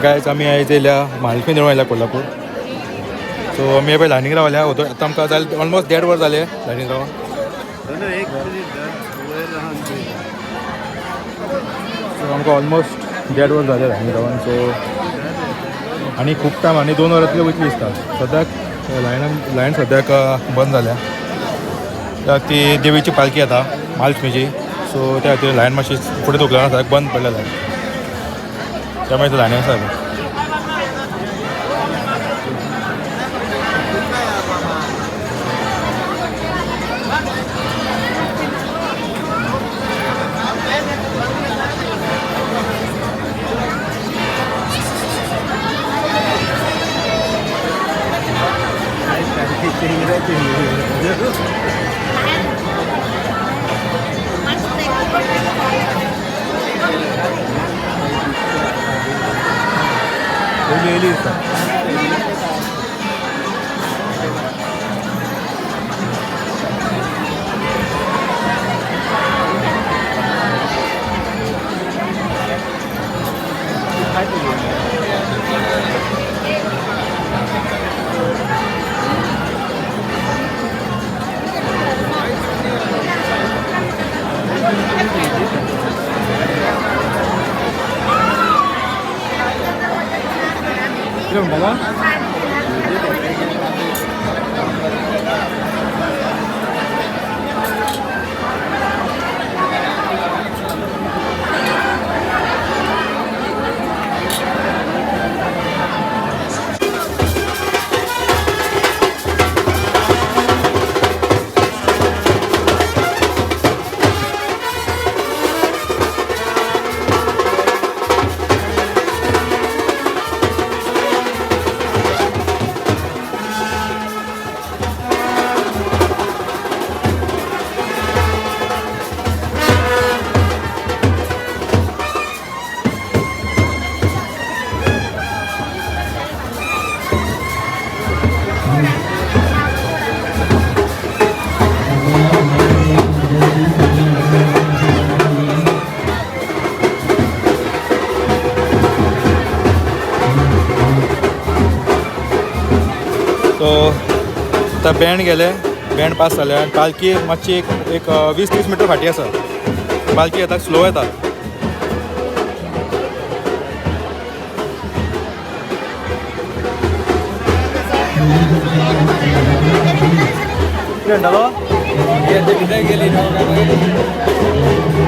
कायच आमी आयज येयल्या महालक्ष्मी देवळान येयल्या कोल्हापूर. सो आमी पळय लायनीक रावल्या होतो आतां आमकां जालें ऑलमोस्ट 1.5 वर जालें लायनीक रावन. सो आमकां ऑलमोस्ट 1.5 वर जालें लायनीक रावन. सो आनी खूब टायम आनी 2 वरांतले वयतली दिसता. सद्याक लायन सद्याक बंद जाल्या. कित्याक ती देवीची पालखी येता महालक्ष्मीची. सो त्या खातीर लायन मातशी फुडें धुकलें आसा बंद पडलें लायन. त्यामुळे लायनी आसा. आतां बँड गेले, बँड पास जाले आनी पालखी मातशी एक 20-30 मिटर फाटी आसा. पालखी येता स्लो येता.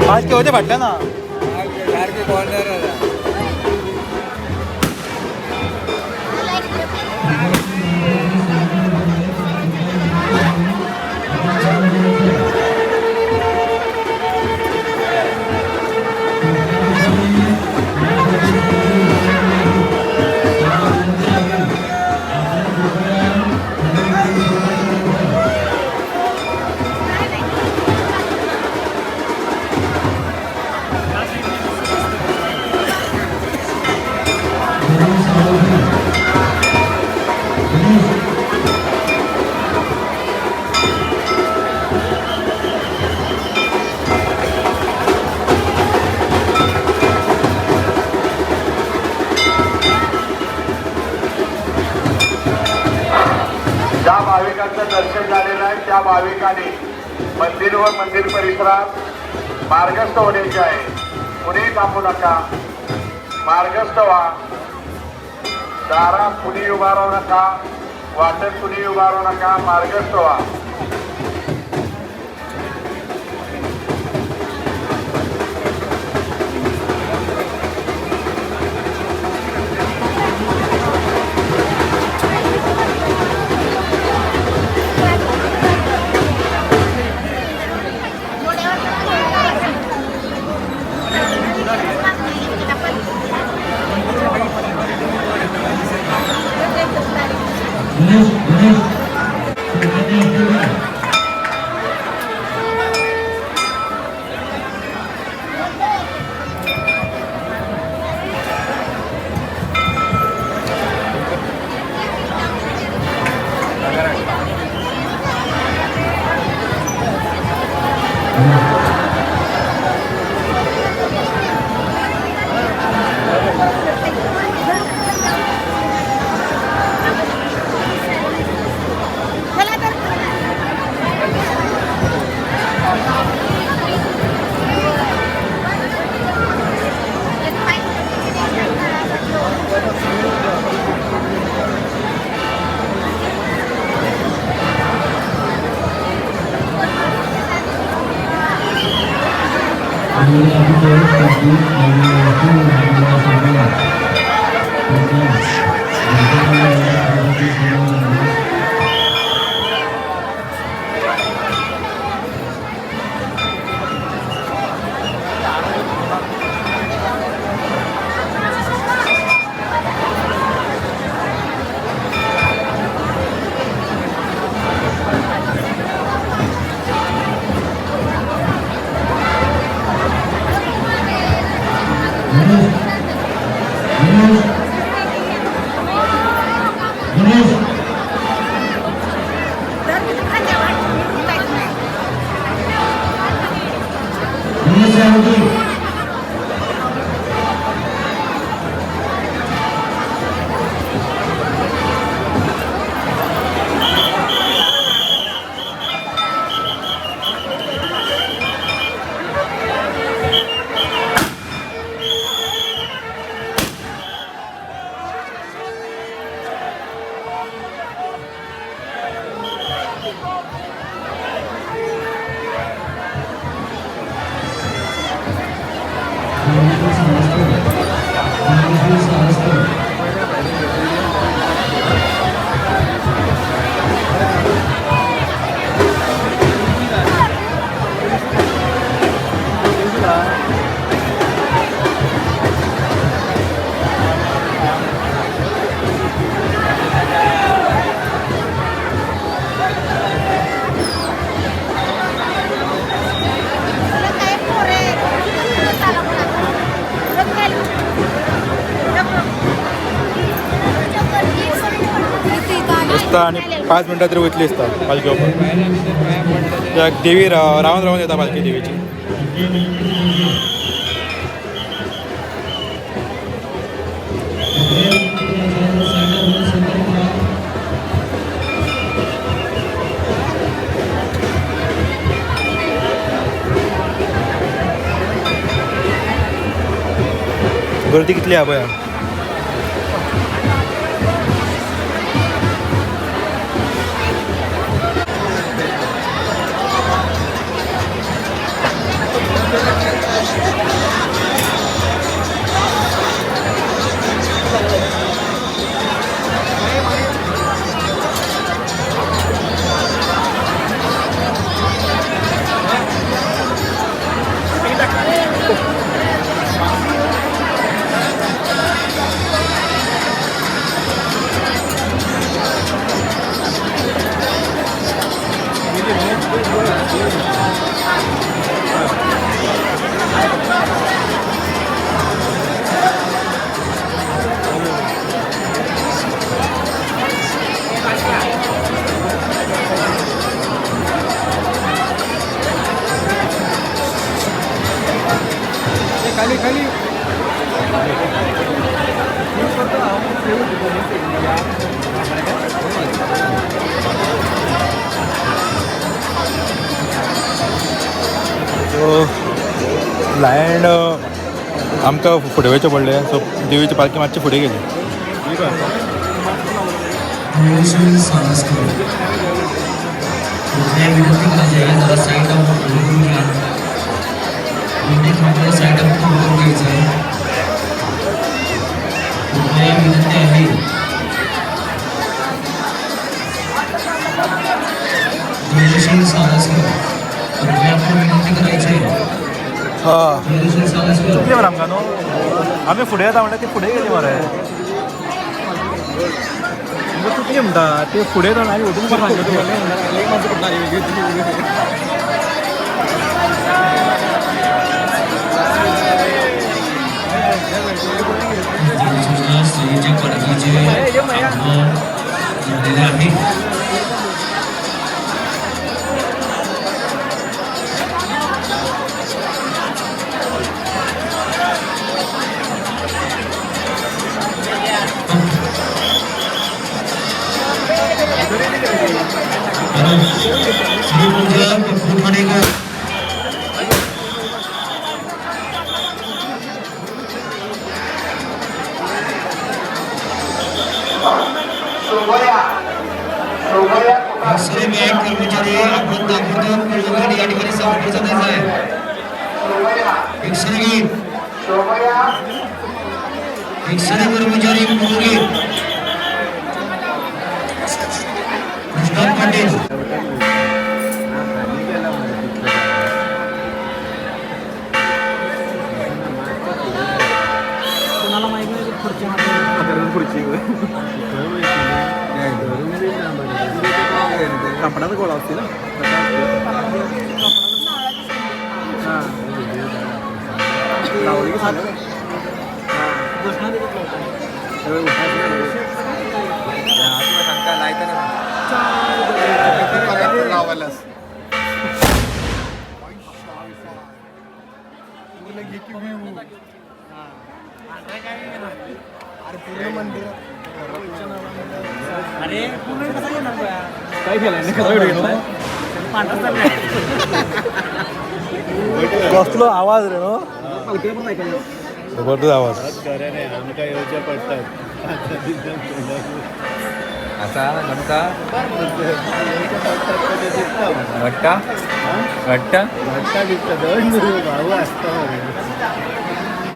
पालखी होते फाटल्या ना दर्शन झालेलं आहे. त्या भाविकांनी मंदिर व मंदिर परिसरात मार्गस्थ होण्याचे आहे. कुणी थांबू नका, मार्गस्थ व्हा. दारात कुणी उभा राहू नका, वाटेत कुणी उभा राहू नका, मार्गस्थ व्हा. आणि 5 मिनटात तरी वयतली असतात पालखी ओपन त्या देवी रावण रावण येता पालखी देवीची. गर्दी कितली हा पळय. खाली खाली लायन आमकां फुडें वयचें पडलें सो देवीची पालखी मातशी फुडें गेली. चुकली मरे आमकां न्हू आमी फुडें येता म्हणटा ती फुडें गेली मरे चुकली म्हणटा ते फुडें येता आमी वचून कर्मचारी आपण दाखवतो या ठिकाणी सावध आहे. शोभया कर्मचारी मोरे कृष्णा पाटील कापडाचा गोळा असते ना लावली की झालं काय केलं बसलो आवाज रे नो जबरदस्त आवाज आमका योजना पडतात असा नमका घट्टा घट्टा दिसतं भाऊ असतं